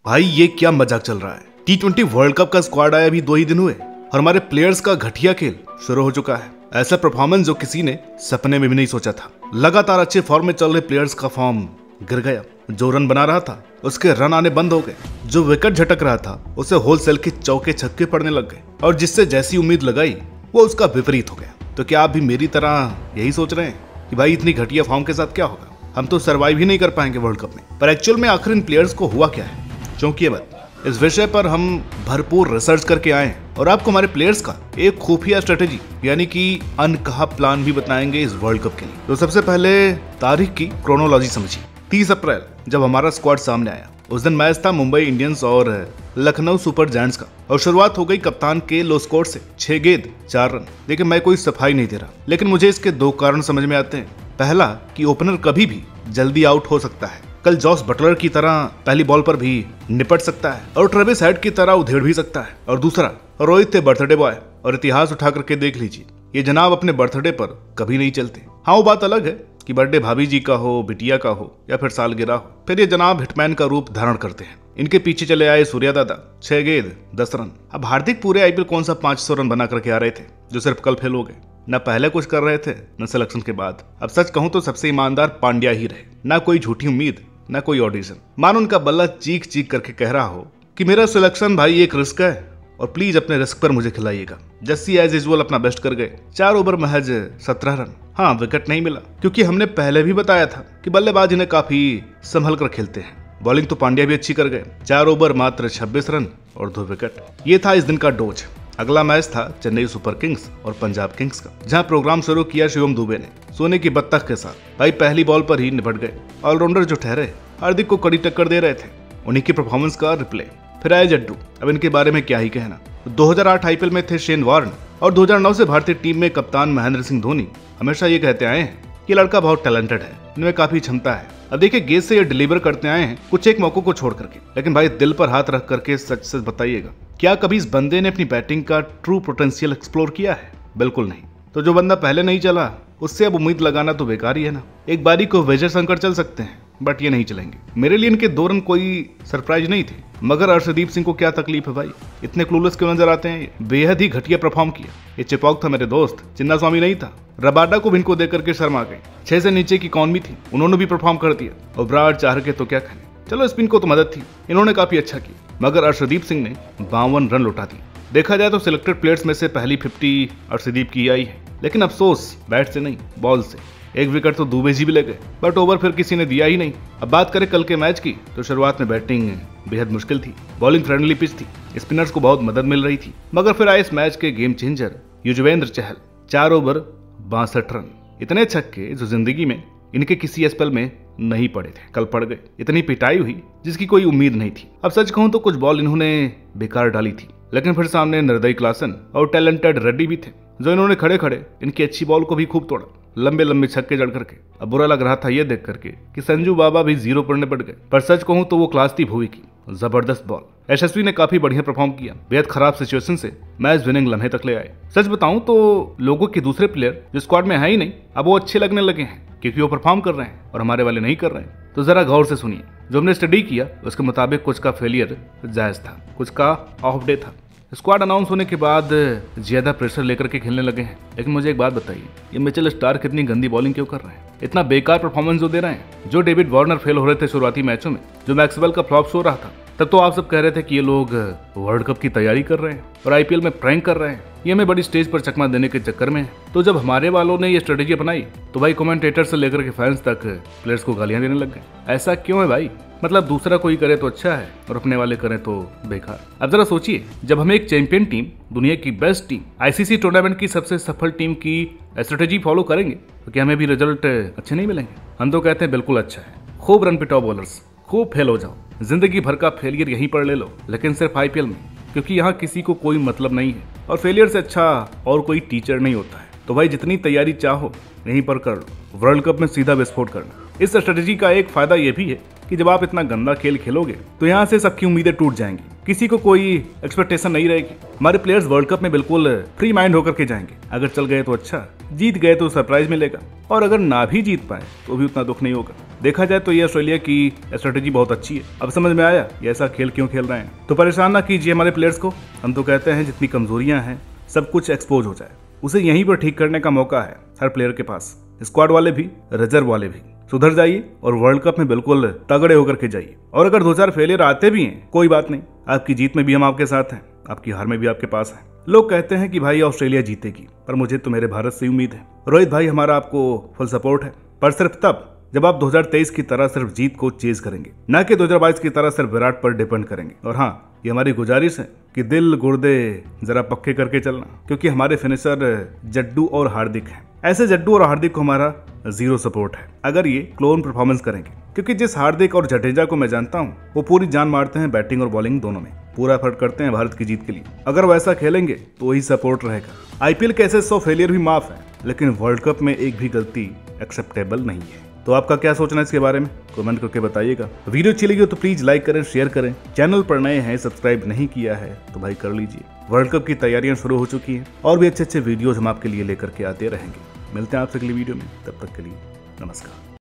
भाई ये क्या मजाक चल रहा है। T20 वर्ल्ड कप का स्क्वाड आया अभी 2 ही दिन हुए और हमारे प्लेयर्स का घटिया खेल शुरू हो चुका है। ऐसा परफॉर्मेंस जो किसी ने सपने में भी नहीं सोचा था। लगातार अच्छे फॉर्म में चल रहे प्लेयर्स का फॉर्म गिर गया। जो रन बना रहा था उसके रन आने बंद हो गए। जो विकेट झटक रहा था उसे होलसेल के चौके छक्के पड़ने लग गए और जिससे जैसी उम्मीद लगाई वो उसका विपरीत हो गया। तो क्या आप भी मेरी तरह यही सोच रहे हैं कि भाई इतनी घटिया फॉर्म के साथ क्या होगा, हम तो सर्वाइव ही नहीं कर पाएंगे वर्ल्ड कप में। पर एक्चुअल में आखिर इन प्लेयर्स को हुआ क्या है, चौंकिए मत। इस विषय पर हम भरपूर रिसर्च करके आए हैं और आपको हमारे प्लेयर्स का एक खुफिया स्ट्रेटेजी यानी कि अनकहा प्लान भी बताएंगे इस वर्ल्ड कप के लिए। तो सबसे पहले तारीख की क्रोनोलॉजी समझिए। 30 अप्रैल जब हमारा स्क्वाड सामने आया उस दिन मैच था मुंबई इंडियंस और लखनऊ सुपर जायंट्स का और शुरुआत हो गई कप्तान के लो स्कोर से 6 गेंद 4 रन। देखिए मैं कोई सफाई नहीं दे रहा, लेकिन मुझे इसके 2 कारण समझ में आते हैं। पहला कि ओपनर कभी भी जल्दी आउट हो सकता है, कल जॉस बटलर की तरह पहली बॉल पर भी निपट सकता है और ट्रेविस हेड की तरह उधेड़ भी सकता है। और दूसरा, रोहित थे बर्थडे बॉय और इतिहास उठा करके देख लीजिए, ये जनाब अपने बर्थडे पर कभी नहीं चलते। हाँ वो बात अलग है कि बर्थडे भाभी जी का हो, बिटिया का हो या फिर सालगिरह हो, फिर ये जनाब हिटमैन का रूप धारण करते हैं। इनके पीछे चले आए सूर्या दादा, 6 गेंद 10 रन। अब हार्दिक पूरे आईपीएल कौन सा 500 रन बना करके आ रहे थे जो सिर्फ कल फेल हो गए। न पहले कुछ कर रहे थे न सिलेक्शन के बाद। अब सच कहूं तो सबसे ईमानदार पांड्या ही रहे, ना कोई झूठी उम्मीद न कोई ऑडिशन। मान उनका बल्ला चीख चीख करके कह रहा हो कि मेरा सिलेक्शन भाई एक रिस्क है और प्लीज अपने रिस्क पर मुझे खिलाइएगा। जस्सी एज यूजुअल अपना बेस्ट कर गए, 4 ओवर महज 17 रन। हाँ विकेट नहीं मिला क्योंकि हमने पहले भी बताया था कि बल्लेबाज इन्हें काफी संभल कर खेलते हैं। बॉलिंग तो पांड्या भी अच्छी कर गए, 4 ओवर मात्र 26 रन और 2 विकेट। ये था इस दिन का डोज। अगला मैच था चेन्नई सुपर किंग्स और पंजाब किंग्स का, जहां प्रोग्राम शुरू किया शिवम दुबे ने सोने की बत्तख के साथ। भाई पहली बॉल पर ही निपट गए। ऑलराउंडर जो ठहरे हार्दिक को कड़ी टक्कर दे रहे थे, उन्हीं की परफॉर्मेंस का रिप्ले। फिर आए जड्डू, अब इनके बारे में क्या ही कहना। 2008 आईपीएल में थे शेन वॉर्न और 2009 से भारतीय टीम में कप्तान महेंद्र सिंह धोनी हमेशा ये कहते आए हैं कि लड़का बहुत टैलेंटेड है, इनमें काफी क्षमता है। अब देखिए गेंद से ये डिलीवर करते आए हैं कुछ एक मौकों को छोड़ करके, लेकिन भाई दिल पर हाथ रख करके सच सच बताइएगा, क्या कभी इस बंदे ने अपनी बैटिंग का ट्रू पोटेंशियल एक्सप्लोर किया है? बिल्कुल नहीं। तो जो बंदा पहले नहीं चला उससे अब उम्मीद लगाना तो बेकार ही है ना। एक बारी को विजय शंकर चल सकते हैं बट ये नहीं चलेंगे। मेरे लिए इनके 2 रन कोई सरप्राइज नहीं थे, मगर अर्शदीप सिंह को क्या तकलीफ है भाई, इतने क्लूलेस क्यों नजर आते हैं? बेहद ही घटिया परफॉर्म किया। ये चिपॉक था मेरे दोस्त, चिन्ना स्वामी नहीं था। रबाडा को भी इनको देकर के शर्मा गए। 6 से नीचे की कौन भी थी, उन्होंने भी परफॉर्म कर दिया। और ब्राड चाह के तो क्या कहने, चलो स्पिन को तो मदद थी, इन्होंने काफी अच्छा किया, मगर अर्शदीप सिंह ने 52 रन लौटा दिए। देखा जाए तो सिलेक्टेड प्लेयर्स में से पहली 50 अर्शदीप की आई है, लेकिन अफसोस बैट से नहीं बॉल से। एक विकेट तो दुबे जी भी ले गए, बट ओवर फिर किसी ने दिया ही नहीं। अब बात करें कल के मैच की तो शुरुआत में बैटिंग बेहद मुश्किल थी, बॉलिंग फ्रेंडली पिच थी, स्पिनर्स को बहुत मदद मिल रही थी। मगर फिर आए इस मैच के game changer Yuzvendra Chahal, 4 over 62 run. इतने छक्के जो जिंदगी में इनके किसी एस्पेल में नहीं पड़े थे, कल पड़ गए। इतनी पिटाई हुई जिसकी कोई उम्मीद नहीं थी। अब सच कहूं तो कुछ बॉल इन्होंने बेकार डाली थी, लेकिन फिर सामने निर्दयी क्लासन और टैलेंटेड रेड्डी भी थे जो इन्होंने खड़े खड़े इनकी अच्छी बॉल को भी खूब तोड़ा, लंबे लंबे छक्के जड़ करके। अब बुरा लग रहा था ये देख करके कि संजू बाबा भी 0 पर निपट गए, पर सच कहूं तो वो क्लास थी भुवी की। जबरदस्त बॉल। यशस्वी ने काफी बढ़िया परफॉर्म किया, बेहद खराब सिचुएशन से मैच विनिंग लम्हे तक ले आए। सच बताऊं तो लोगों के दूसरे प्लेयर जो स्क्वाड में है ही नहीं अब वो अच्छे लगने लगे हैं क्योंकि वो परफॉर्म कर रहे हैं और हमारे वाले नहीं कर रहे हैं। तो जरा गौर से सुनिए, जो हमने स्टडी किया उसके मुताबिक कुछ का फेलियर जायज था, कुछ का ऑफ डे था। स्क्वाड अनाउंस होने के बाद ज्यादा प्रेशर लेकर के खेलने लगे हैं। लेकिन मुझे एक बात बताइए, ये मिचेल स्टार्क कितनी गंदी बॉलिंग क्यों कर रहे हैं? इतना बेकार परफॉर्मेंस जो दे रहे हैं। जो डेविड वार्नर फेल हो रहे थे शुरुआती मैचों में, जो मैक्सवेल का फ्लॉप शो रहा था, तब तो आप सब कह रहे थे कि ये लोग वर्ल्ड कप की तैयारी कर रहे हैं और आईपीएल में प्रैंक कर रहे हैं, ये हमें बड़ी स्टेज पर चकमा देने के चक्कर में है। तो जब हमारे वालों ने ये स्ट्रेटेजी अपनाई तो भाई कमेंटेटर से लेकर के फैंस तक प्लेयर्स को गालियां देने लग गए। ऐसा क्यों है भाई? मतलब दूसरा कोई करे तो अच्छा है और अपने वाले करें तो बेकार। अब जरा सोचिए, जब हम एक चैंपियन टीम, दुनिया की बेस्ट टीम, आईसीसी टूर्नामेंट की सबसे सफल टीम की स्ट्रेटेजी फॉलो करेंगे तो क्या हमें भी रिजल्ट अच्छे नहीं मिलेंगे? हम तो कहते हैं बिल्कुल अच्छा है, खूब रन पिटाओ बॉलर्स, खूब फेल हो जाओ, जिंदगी भर का फेलियर यहीं पर ले लो, लेकिन सिर्फ आईपीएल में, क्योंकि यहाँ किसी को कोई मतलब नहीं है और फेलियर से अच्छा और कोई टीचर नहीं होता है। तो भाई जितनी तैयारी चाहो यहीं पर कर लो, वर्ल्ड कप में सीधा विस्फोट करना। इस स्ट्रेटेजी का एक फायदा ये भी है कि जब आप इतना गंदा खेल खेलोगे तो यहाँ से सबकी उम्मीदें टूट जाएंगी किसी को कोई एक्सपेक्टेशन नहीं रहेगी। हमारे प्लेयर्स वर्ल्ड कप में बिल्कुल फ्री माइंड होकर के जाएंगे। अगर चल गए तो अच्छा, जीत गए तो सरप्राइज मिलेगा, और अगर ना भी जीत पाए तो भी उतना दुख नहीं होगा। देखा जाए तो ये ऑस्ट्रेलिया की स्ट्रेटेजी बहुत अच्छी है। अब समझ में आया ये ऐसा खेल क्यों खेल रहे हैं। तो परेशान ना कीजिए हमारे प्लेयर्स को। हम तो कहते हैं जितनी कमजोरियां हैं सब कुछ एक्सपोज हो जाए, उसे यहीं पर ठीक करने का मौका है हर प्लेयर के पास। स्क्वाड वाले भी, रिजर्व वाले भी सुधर जाइए और वर्ल्ड कप में बिल्कुल तगड़े होकर के जाइए। और अगर 2-4 फेलियर आते भी हैं कोई बात नहीं, आपकी जीत में भी हम आपके साथ हैं, आपकी हार में भी आपके पास हैं। लोग कहते हैं कि भाई ऑस्ट्रेलिया जीतेगी, पर मुझे तो मेरे भारत से उम्मीद है। रोहित भाई हमारा आपको फुल सपोर्ट है, पर सिर्फ तब जब आप 2023 की तरह सिर्फ जीत को चेज करेंगे, ना कि 2022 की तरह सिर्फ विराट पर डिपेंड करेंगे। और हाँ, ये हमारी गुजारिश है कि दिल गुर्दे जरा पक्के करके चलना, क्योंकि हमारे फिनिशर जड्डू और हार्दिक हैं। ऐसे जड्डू और हार्दिक को हमारा जीरो सपोर्ट है अगर ये क्लोन परफॉर्मेंस करेंगे, क्योंकि जिस हार्दिक और जडेजा को मैं जानता हूँ वो पूरी जान मारते हैं बैटिंग और बॉलिंग दोनों में, पूरा एफर्ट करते हैं भारत की जीत के लिए। अगर वैसा खेलेंगे तो वही सपोर्ट रहेगा। आईपीएल के ऐसे 100 फेलियर भी माफ है, लेकिन वर्ल्ड कप में एक भी गलती एक्सेप्टेबल नहीं है। तो आपका क्या सोचना है इसके बारे में कमेंट करके बताइएगा। वीडियो अच्छी लगी हो तो प्लीज लाइक करें, शेयर करें। चैनल पर नए हैं, सब्सक्राइब नहीं किया है तो भाई कर लीजिए। वर्ल्ड कप की तैयारियां शुरू हो चुकी हैं और भी अच्छे अच्छे वीडियोज हम आपके लिए लेकर के आते रहेंगे। मिलते हैं आपसे अगली वीडियो में, तब तक के लिए नमस्कार।